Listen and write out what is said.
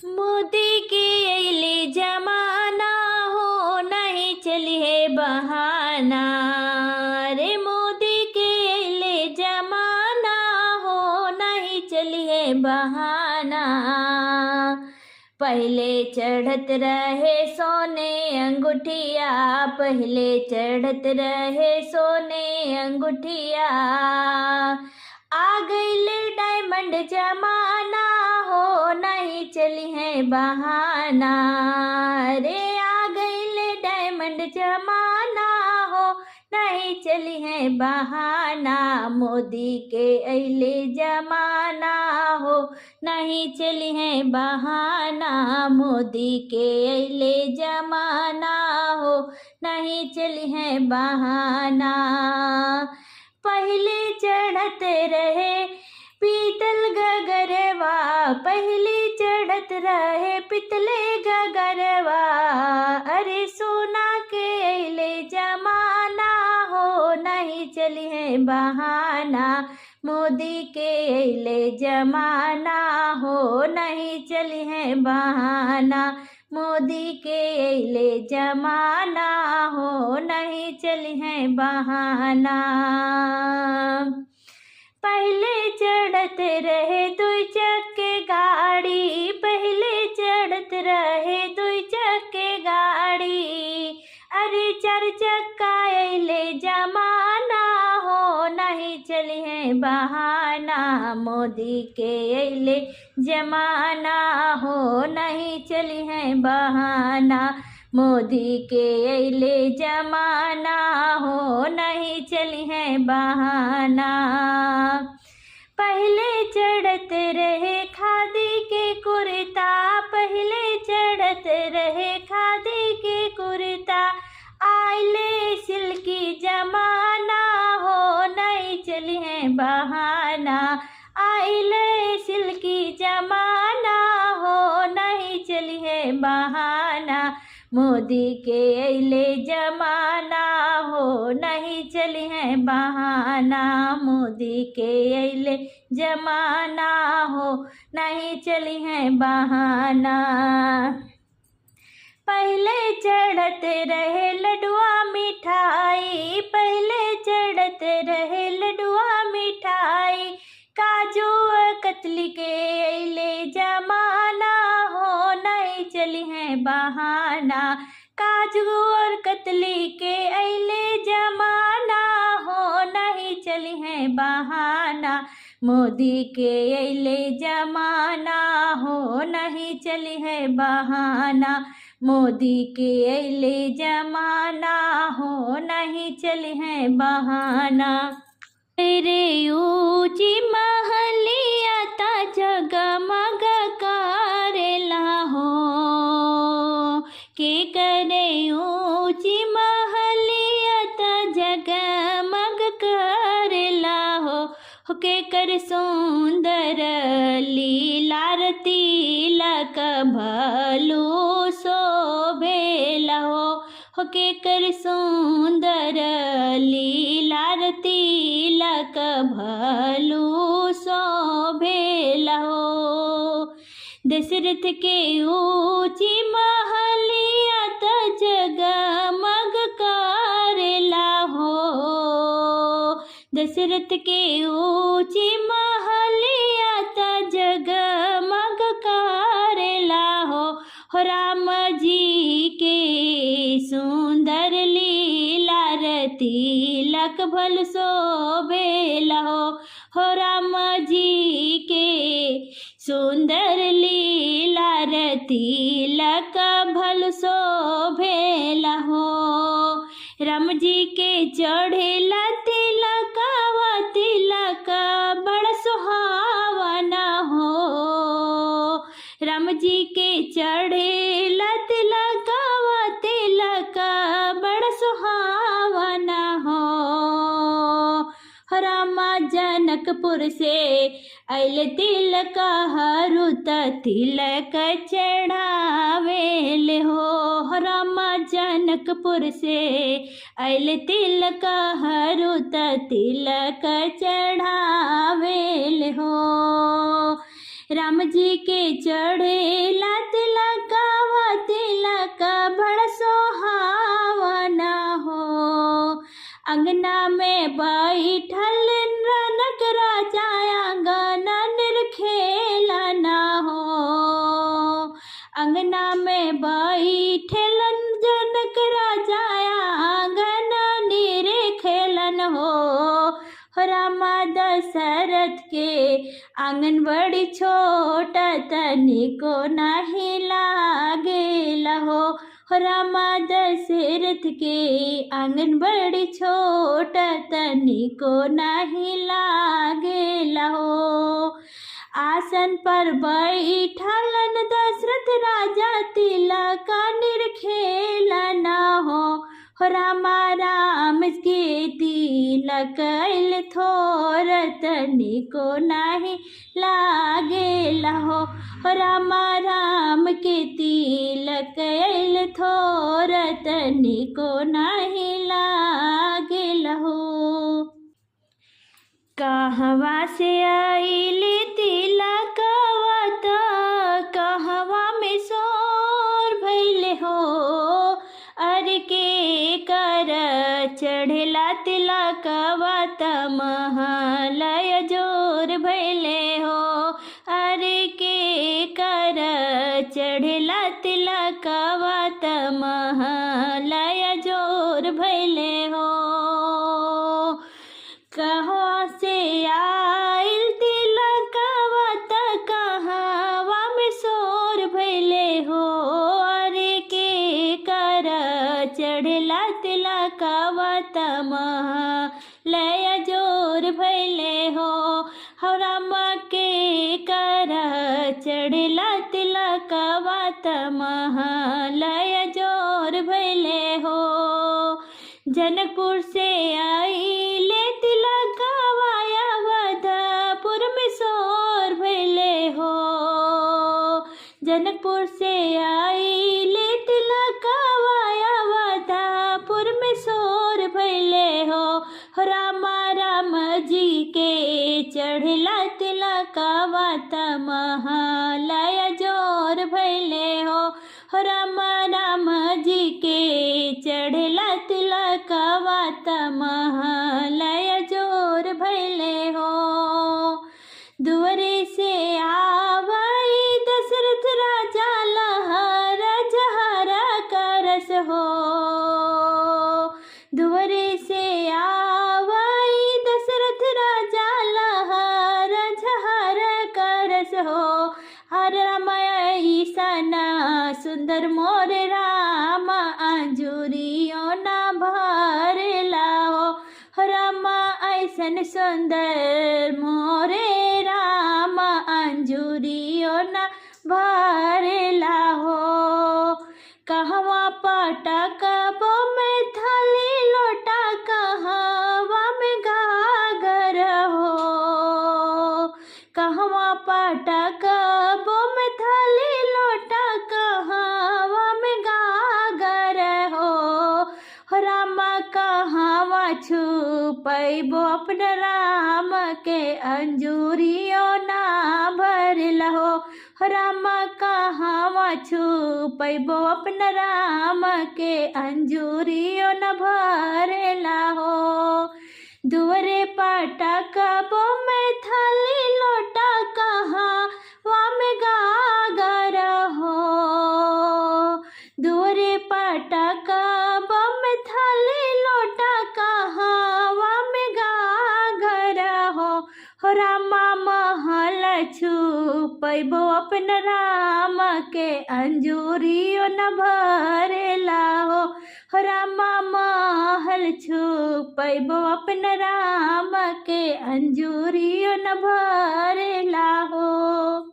मोदी के अइले जमाना हो, नहीं चली है बहाना। रे मोदी के अइले जमाना हो, नहीं चली है बहाना। पहले चढ़त रहे सोने अंगूठिया, पहले चढ़त रहे सोने अंगूठिया। आ गईल डायमंड जमाना हो, नहीं चली है बहाना। रे आ गईल डायमंड जमाना हो, नहीं चली है बहाना। मोदी के अइले जमाना हो, नहीं चली है बहाना। मोदी के अइले जमाना हो, नहीं चली है बहाना। पहले चढ़त रहे पीतल गगरवा, पहले चढ़त रहे पितले गगरवा। अरे सोना के अइले जमाना हो, नहीं चली है बहाना। मोदी के अइले जमाना हो, नहीं चली है बहाना। मोदी के अइले जमाना हो, नहीं चली है बहाना। पहले चढ़त रहे दुई चक्के गाड़ी, पहले चढ़त रहे दुई चक्के गाड़ी। अरे चार चक्का अइले जमाना हो, नहीं चली है बहाना। मोदी के अइले जमाना हो, नहीं चली है बहाना। मोदी के अइले जमाना हो, नहीं चली है बहाना। पहले चढ़त रहे खादी के कुर्ता, पहले चढ़त रहे खादी के कुर्ता। आइले सिल्की जमाना हो, नहीं चली है बहाना। आइले सिल्की जमाना हो, नहीं चली है बहाना। मोदी के अइले जमाना हो, नहीं चली है बहाना। मोदी के अइले जमाना हो, नहीं चली है बहाना। पहले चढ़त रहे लडुआ मिठाई, पहले चढ़त रहे लडुआ मिठाई। काजू कतली के अइले जमाना हो, नहीं चली है बहाना। काजू और कतली के अइले जमाना हो, नहीं चली है बहाना। मोदी के अइले जमाना हो, नहीं चली है बहाना। मोदी के अइले जमाना हो, नहीं चली है बहाना। रे ऊँची महलिया ता जगमग करेला हो, के करे ऊँची महलिया ता जगमग करेला हो। के कर सुंदर लीलार तिलक भलू शोभेला हो। के कर सुंदर लीलार तिलक भलू शोभेला हो। दशरथ के ऊँची महलिया ता जगमग करेला हो। दशरथ के ऊँची महलिया ता जगमग करेला हो। राम जी के सुंदर लीलार तिलक भल शोभेला हो। राम जी के सुंदर लीलार तिलक भल शोभेला हो। राम जी के चढ़ेला तिलकवा, तिलक बड़ा सुहावना हो। राम जी के चढ़ेला तिलकवा, तिलक बड़ा सुहावना हो। रामा जनकपुर से अइले तिलक हरू त तिलक चढ़ावेले हो। रामा जनकपुर से अइले तिलक हरू त तिलक चढ़ावेले हो। राम जी के चढ़ेला तिलकवा तिलक बड़ सोहावना हो। अंगना में बैठल रनक राजा आंगन निरखेलन हो। अंगना में बैठलन जनक राजा आंगन निरखेलन हो। रामा दशरथ के आंगन बड़ी छोट तनिको नाही लागेला हो। रामा दशरथ के आंगन बड़ी छोट तनिको नाही लागेला हो। आसन पर बैठलन दशरथ राजा तिलक निरखेलन हो। रामा राम के तिलक अइल थोर तनिको नाही लागेला हो। रामा राम के तिलक अइल थोर तनिको नाही लागेला हो। कहवा से आइले तिलकवा त कहवा में सोर भइले हो। अरे के कर चढ़ेला तिलकवा त महलय जोर भइले हो। अरे के कर चढ़ेला तिलकवा त महलय जोर भइले हो। कहाँ से आइल तिलकवा त कहवा में सोर भइले हो। अरे के कर चढ़ेला तिलकवा त महलय जोर भइले हो। रामा के कर चढ़ेला तिलकवा त महलय जोर भइले हो। जनकपुर से आइले तिलकवा अवधपुर में सोर भइले हो। जनकपुर से आइले तिलकवा अवधपुर में सोर भइले हो। रामा राम जी के चढ़ेला तिलकवा त महलय जोर भइले हो। रामा राम जी के चढ़ेला तिलकवा त महलय जोर भइले हो। दुअरे से आवई दशरथ राजा लहर जहर करस हो। दुअरे से आवई दशरथ राजा लहर जहर करस हो। हर रामाई सना सुंदर मोर राम अंजुरियो ना भरेला हो। रामा ऐसन सुंदर मोरे राम अंजुरियो ना भरेला हो। कहवा पटकबो में थाली लोटा कहवा में गागर हो। कहवा पटकबो में थाली लोटा कहवा में गागर हो। रामा कहवा छुपैबो अपना राम के अंजुरियो ना भरला हो। रामा कहवा छुपैबो अपना राम के अंजुरियो न भरला हो। दुअरे पटकबो में थाली लोटा कहवा में गागर हो। दुअरे पटकबो में थाली लोटा कहवा में गागर हो। रामा महल छुपैबो अपना राम के अंजुरियो न भरेला हो। रामा महल छुपैबो अपना राम के अंजुरियो न भरेला हो।